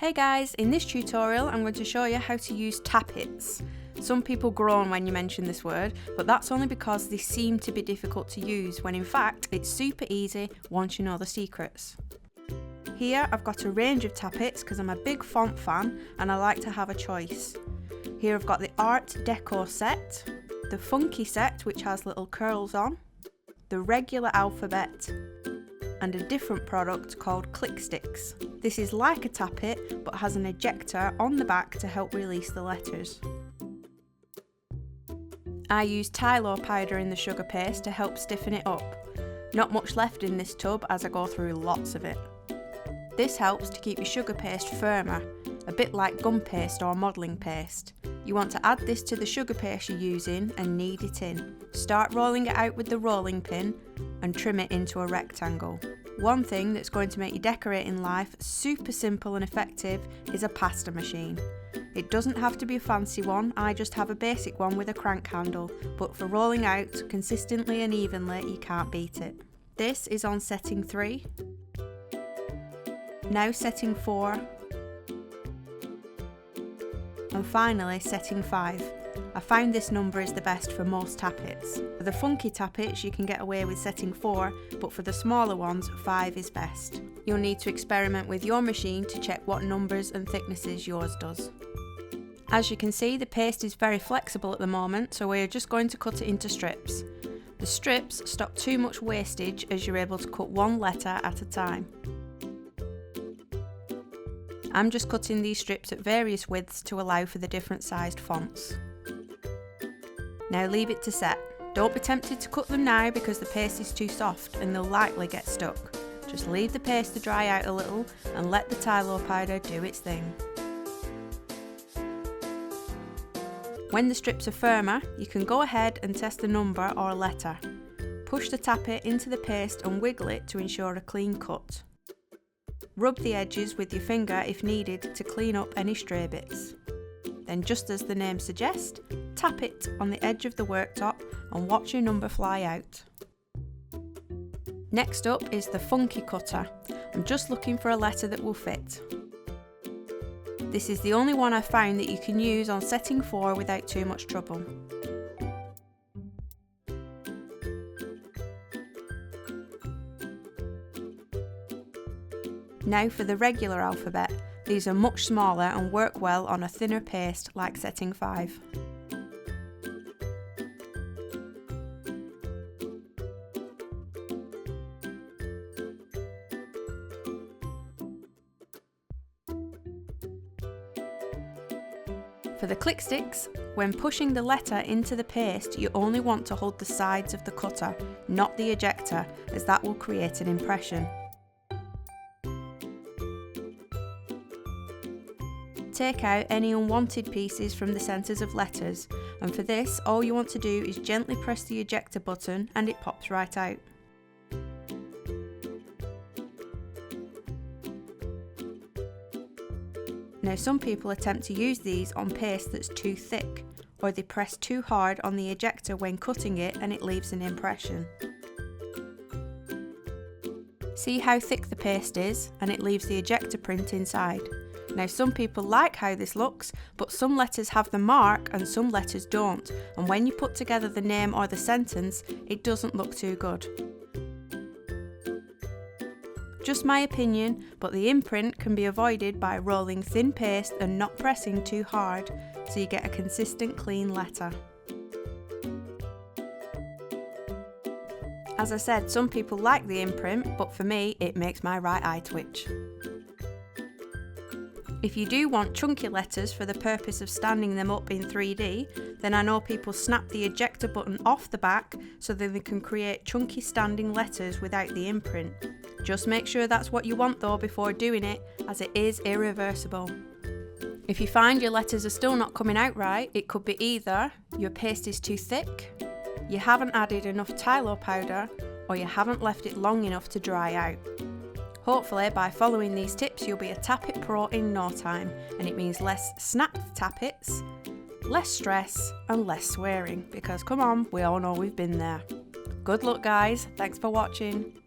Hey guys, in this tutorial I'm going to show you how to use tappets. Some people groan when you mention this word, but that's only because they seem to be difficult to use when in fact it's super easy once you know the secrets. Here I've got a range of tappets because I'm a big font fan and I like to have a choice. Here I've got the Art Deco set, the Funky set which has little curls on, the regular alphabet, and a different product called Clikstix. This is like a tappet but has an ejector on the back to help release the letters. I use Tylo powder in the sugar paste to help stiffen it up. Not much left in this tub as I go through lots of it. This helps to keep your sugar paste firmer, a bit like gum paste or modelling paste. You want to add this to the sugar paste you're using and knead it in. Start rolling it out with the rolling pin and trim it into a rectangle. One thing that's going to make your decorating life super simple and effective is a pasta machine. It doesn't have to be a fancy one, I just have a basic one with a crank handle, but for rolling out consistently and evenly you can't beat it. This is on setting 3, now setting 4, and finally setting 5. I found this number is the best for most tappets. For the funky tappets you can get away with setting 4, but for the smaller ones 5 is best. You'll need to experiment with your machine to check what numbers and thicknesses yours does. As you can see, the paste is very flexible at the moment, so we're just going to cut it into strips. The strips stop too much wastage as you're able to cut one letter at a time. I'm just cutting these strips at various widths to allow for the different sized fonts. Now leave it to set. Don't be tempted to cut them now because the paste is too soft and they'll likely get stuck. Just leave the paste to dry out a little and let the Tylo powder do its thing. When the strips are firmer, you can go ahead and test a number or a letter. Push the tappet into the paste and wiggle it to ensure a clean cut. Rub the edges with your finger if needed to clean up any stray bits. Then, just as the name suggests, tap it on the edge of the worktop and watch your number fly out. Next up is the Funky cutter. I'm just looking for a letter that will fit. This is the only one I found that you can use on setting 4 without too much trouble. Now for the regular alphabet. These are much smaller and work well on a thinner paste like setting 5. For the Clikstix, when pushing the letter into the paste, you only want to hold the sides of the cutter, not the ejector, as that will create an impression. Take out any unwanted pieces from the centres of letters, and for this all you want to do is gently press the ejector button and it pops right out. Now some people attempt to use these on paste that's too thick, or they press too hard on the ejector when cutting it and it leaves an impression. See how thick the paste is and it leaves the ejector print inside. Now some people like how this looks, but some letters have the mark and some letters don't, and when you put together the name or the sentence, it doesn't look too good. Just my opinion, but the imprint can be avoided by rolling thin paste and not pressing too hard, so you get a consistent clean letter. As I said, some people like the imprint, but for me it makes my right eye twitch. If you do want chunky letters for the purpose of standing them up in 3D, then I know people snap the ejector button off the back so that they can create chunky standing letters without the imprint. Just make sure that's what you want though before doing it, as it is irreversible. If you find your letters are still not coming out right, it could be either your paste is too thick, you haven't added enough Tylo powder, or you haven't left it long enough to dry out. Hopefully by following these tips you'll be a tappet pro in no time, and it means less snapped tappets, less stress and less swearing, because come on, we all know we've been there. Good luck guys, thanks for watching.